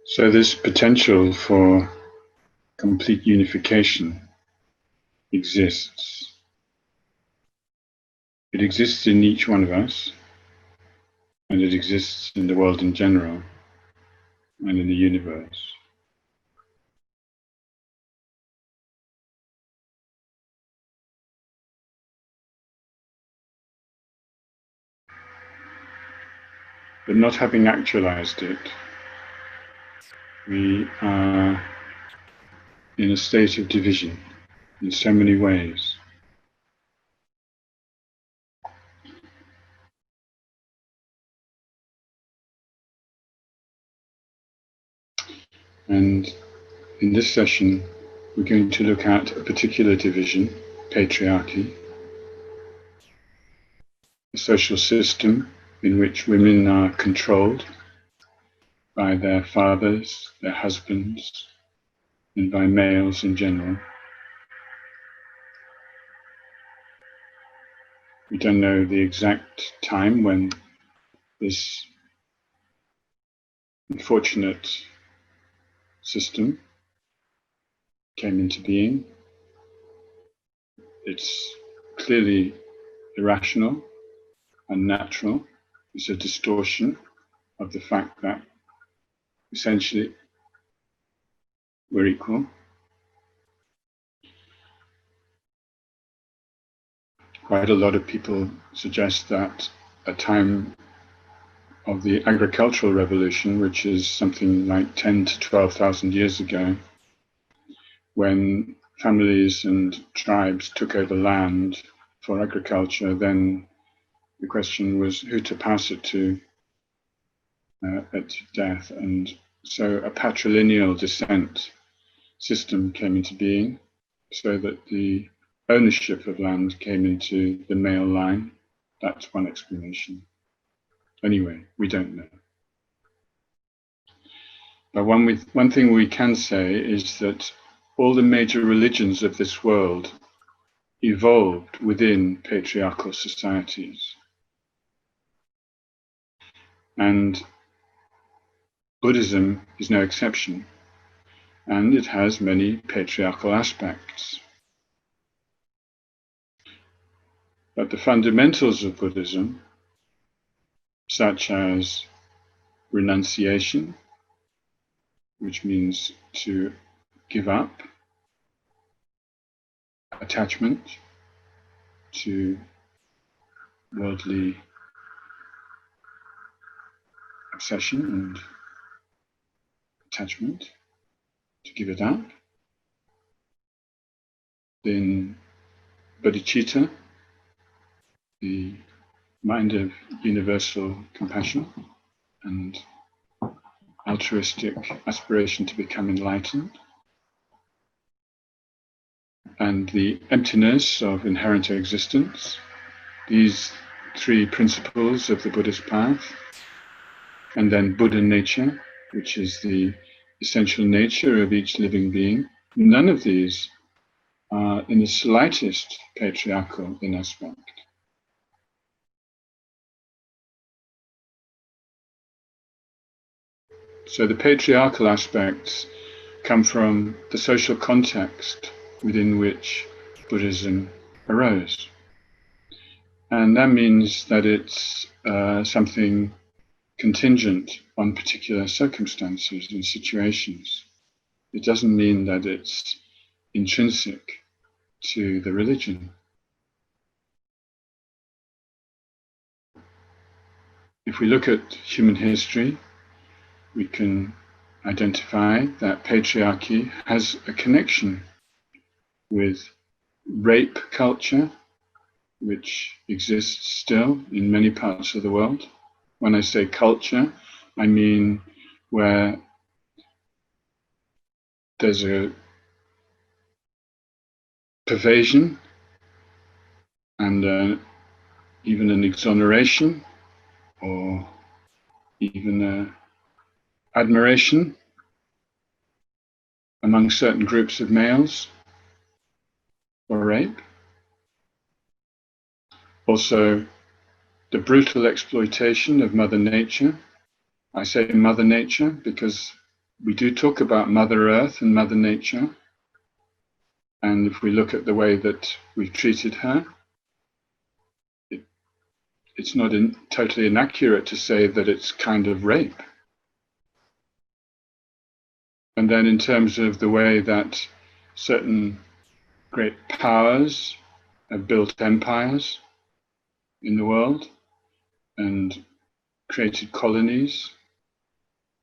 So this potential for complete unification exists. It exists in each one of us, and it exists in the world in general, and in the universe. But not having actualized it, we are in a state of division in so many ways. And in this session, we're going to look at a particular division, patriarchy, a social system in which women are controlled by their fathers, their husbands, and by males in general. We don't know the exact time when this unfortunate system came into being. It's clearly irrational, unnatural. It's a distortion of the fact that essentially we're equal. Quite a lot of people suggest that a time of the agricultural revolution, which is something like 10 to 12,000 years ago, when families and tribes took over land for agriculture, then the question was who to pass it to at death. And so a patrilineal descent system came into being, so that the ownership of land came into the male line. That's one explanation. Anyway, we don't know. But one thing we can say is that all the major religions of this world evolved within patriarchal societies. And Buddhism is no exception, and it has many patriarchal aspects. But the fundamentals of Buddhism, such as renunciation, which means to give up attachment to worldly obsession and attachment, to give it up. Then bodhicitta, the mind of universal compassion and altruistic aspiration to become enlightened, and the emptiness of inherent existence. These three principles of the Buddhist path. And then Buddha nature, which is the essential nature of each living being. None of these are in the slightest patriarchal in aspect. So the patriarchal aspects come from the social context within which Buddhism arose. And that means that it's something contingent on particular circumstances and situations. It doesn't mean that it's intrinsic to the religion. If we look at human history, we can identify that patriarchy has a connection with rape culture, which exists still in many parts of the world. When I say culture, I mean where there's a pervasion and even an exoneration or even admiration among certain groups of males for rape. Also, the brutal exploitation of Mother Nature. I say Mother Nature because we do talk about Mother Earth and Mother Nature. And if we look at the way that we've treated her, it's not totally inaccurate to say that it's kind of rape. And then in terms of the way that certain great powers have built empires in the world and created colonies,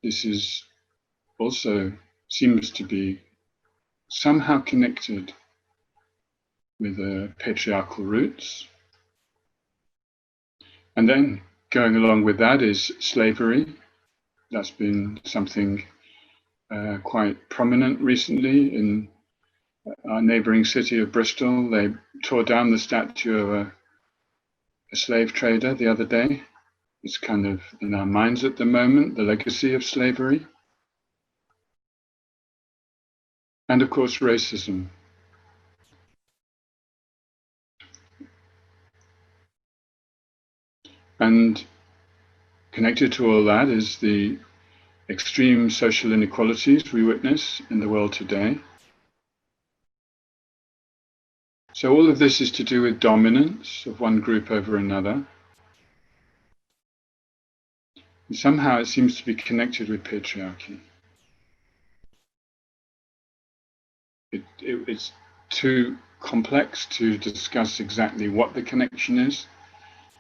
this is also seems to be somehow connected with patriarchal roots. And then going along with that is slavery. That's been something quite prominent recently in our neighboring city of Bristol. They tore down the statue of a slave trader the other day. It's kind of in our minds at the moment, the legacy of slavery. And of course, racism. And connected to all that is the extreme social inequalities we witness in the world today. So all of this is to do with dominance of one group over another. And somehow it seems to be connected with patriarchy. It's too complex to discuss exactly what the connection is.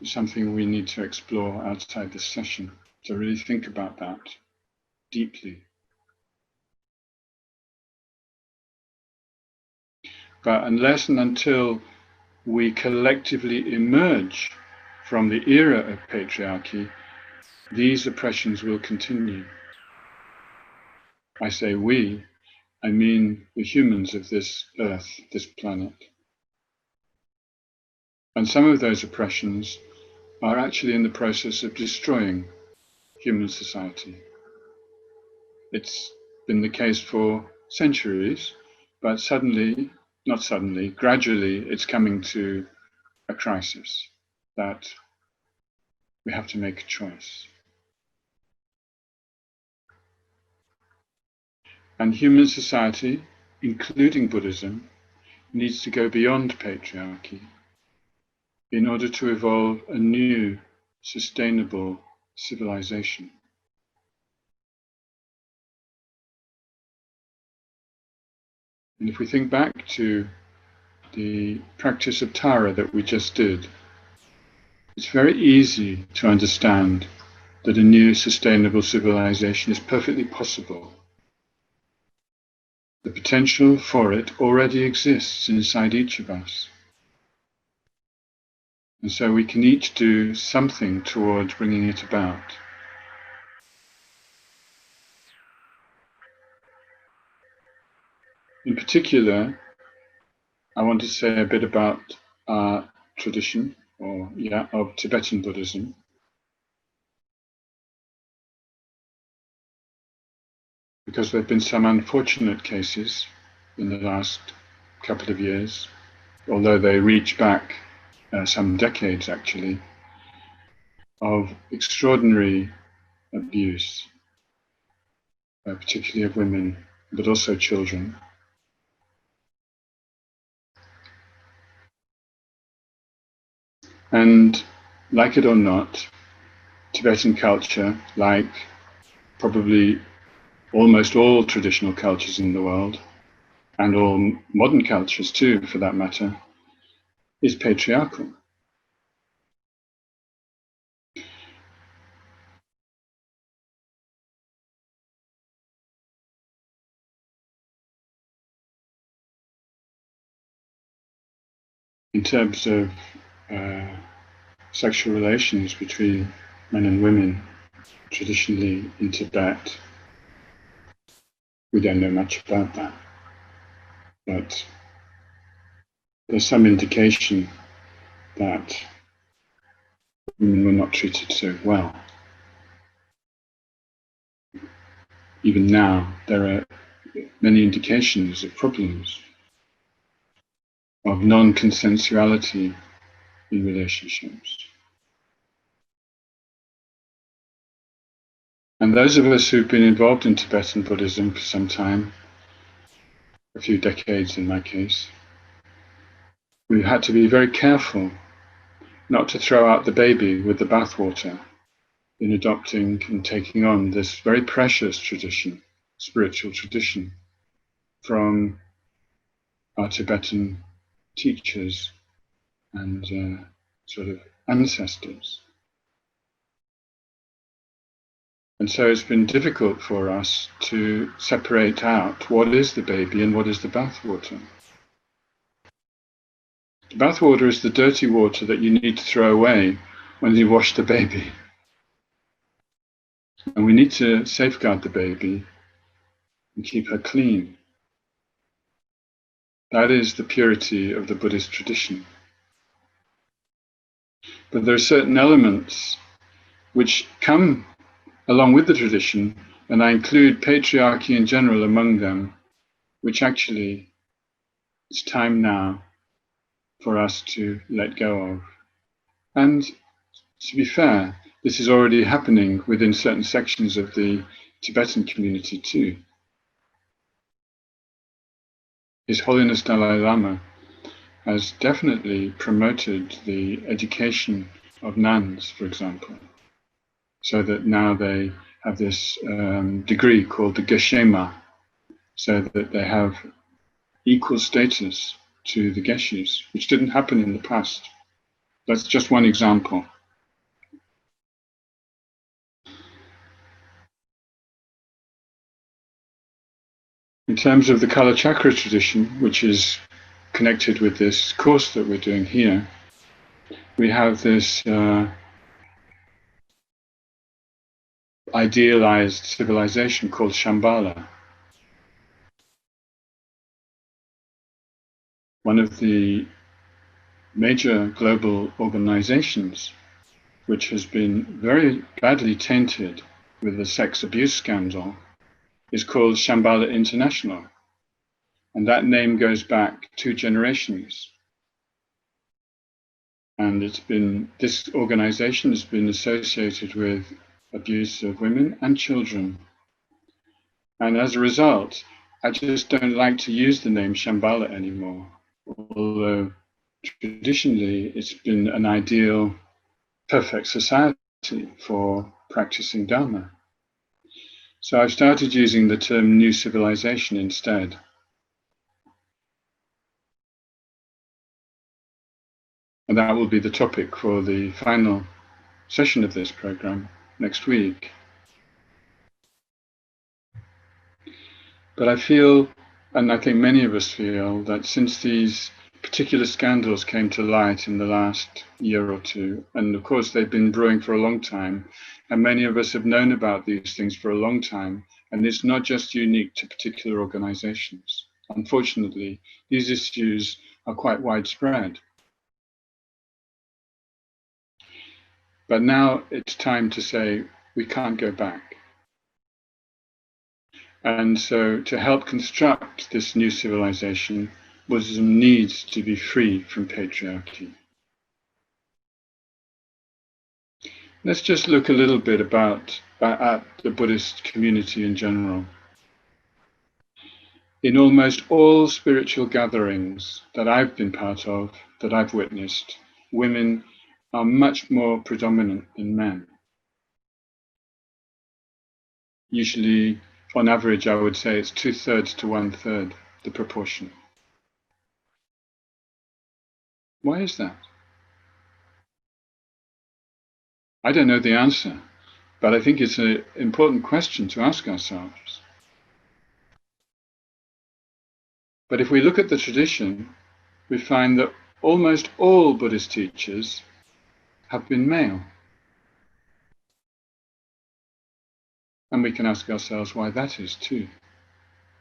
It's something we need to explore outside this session, to really think about that deeply. But unless and until we collectively emerge from the era of patriarchy, these oppressions will continue. I say we, I mean the humans of this earth, this planet. And some of those oppressions are actually in the process of destroying human society. It's been the case for centuries, but gradually, it's coming to a crisis that we have to make a choice. And human society, including Buddhism, needs to go beyond patriarchy in order to evolve a new, sustainable civilization. And if we think back to the practice of Tara that we just did, it's very easy to understand that a new, sustainable civilization is perfectly possible. The potential for it already exists inside each of us. And so we can each do something towards bringing it about. In particular, I want to say a bit about our tradition, of Tibetan Buddhism. Because there have been some unfortunate cases in the last couple of years, although they reach back some decades actually, of extraordinary abuse, particularly of women, but also children. And like it or not, Tibetan culture, like probably almost all traditional cultures in the world, and all modern cultures too, for that matter, is patriarchal. In terms of sexual relations between men and women, traditionally in Tibet, we don't know much about that. But there's some indication that women were not treated so well. Even now, there are many indications of problems of non-consensuality in relationships. And those of us who've been involved in Tibetan Buddhism for some time, a few decades in my case, we've had to be very careful not to throw out the baby with the bathwater in adopting and taking on this very precious tradition, spiritual tradition, from our Tibetan teachers and sort of ancestors. And so it's been difficult for us to separate out what is the baby and what is the bathwater. The bathwater is the dirty water that you need to throw away when you wash the baby. And we need to safeguard the baby and keep her clean. That is the purity of the Buddhist tradition. But there are certain elements which come along with the tradition, and I include patriarchy in general among them, which actually it's time now for us to let go of. And to be fair, this is already happening within certain sections of the Tibetan community too. His Holiness Dalai Lama has definitely promoted the education of nuns, for example, so that now they have this degree called the Geshe-ma, so that they have equal status to the Geshes, which didn't happen in the past. That's just one example. In terms of the Kalachakra tradition, which is connected with this course that we're doing here, we have this idealized civilization called Shambhala. One of the major global organizations which has been very badly tainted with the sex abuse scandal is called Shambhala International. And that name goes back 2 generations. And this organization has been associated with abuse of women and children. And as a result, I just don't like to use the name Shambhala anymore, although traditionally it's been an ideal, perfect society for practicing Dharma. So I've started using the term New Civilization instead. And that will be the topic for the final session of this program next week. But I feel, and I think many of us feel, that since these particular scandals came to light in the last year or two, and of course they've been brewing for a long time, and many of us have known about these things for a long time, and it's not just unique to particular organizations. Unfortunately, these issues are quite widespread. But now it's time to say we can't go back. And so to help construct this new civilization, Buddhism needs to be free from patriarchy. Let's just look a little bit at the Buddhist community in general. In almost all spiritual gatherings that I've been part of, that I've witnessed, women are much more predominant than men. Usually, on average, I would say it's 2/3 to 1/3, the proportion. Why is that? I don't know the answer, but I think it's an important question to ask ourselves. But if we look at the tradition, we find that almost all Buddhist teachers have been male. And we can ask ourselves why that is too.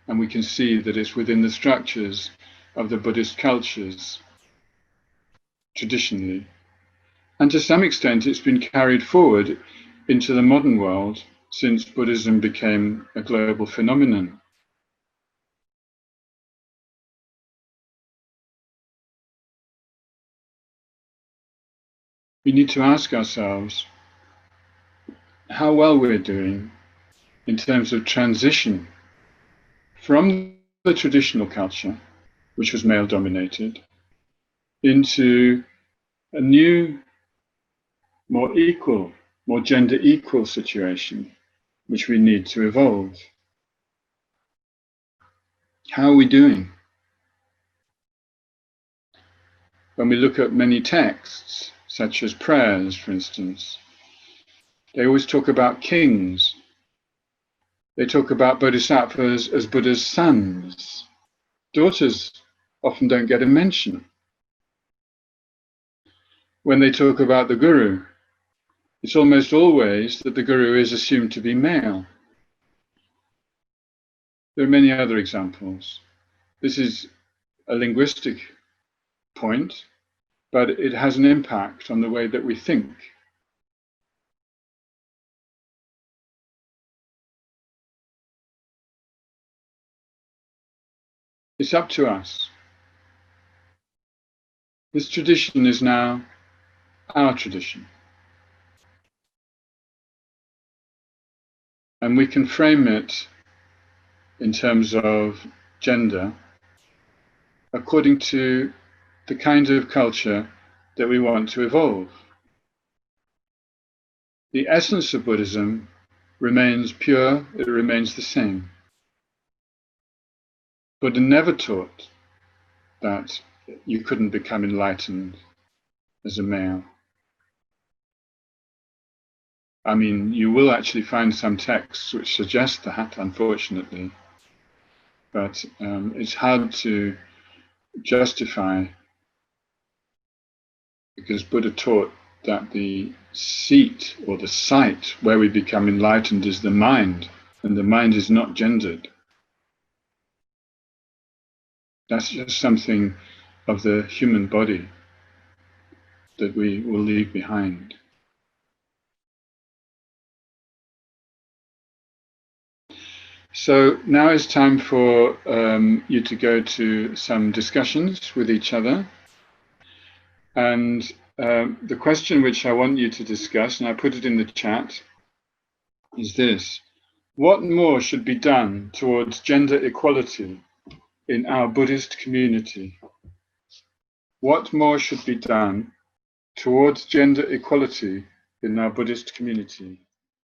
And we can see that it's within the structures of the Buddhist cultures, traditionally. And to some extent, it's been carried forward into the modern world since Buddhism became a global phenomenon. We need to ask ourselves how well we're doing in terms of transition from the traditional culture, which was male dominated, into a new, more equal, more gender equal situation, which we need to evolve. How are we doing? When we look at many texts, such as prayers, for instance, they always talk about kings. They talk about bodhisattvas as Buddha's sons. Daughters often don't get a mention. When they talk about the guru, it's almost always that the guru is assumed to be male. There are many other examples. This is a linguistic point, but it has an impact on the way that we think. It's up to us. This tradition is now our tradition. And we can frame it in terms of gender according to the kind of culture that we want to evolve. The essence of Buddhism remains pure, it remains the same. Buddha never taught that you couldn't become enlightened as a male. I mean, you will actually find some texts which suggest that, unfortunately, but it's hard to justify, because Buddha taught that the seat or the site where we become enlightened is the mind, and the mind is not gendered. That's just something of the human body that we will leave behind. So now it's time for you to go to some discussions with each other. And the question which I want you to discuss, and I put it in the chat, is this: what more should be done towards gender equality in our Buddhist community? What more should be done towards gender equality in our Buddhist community?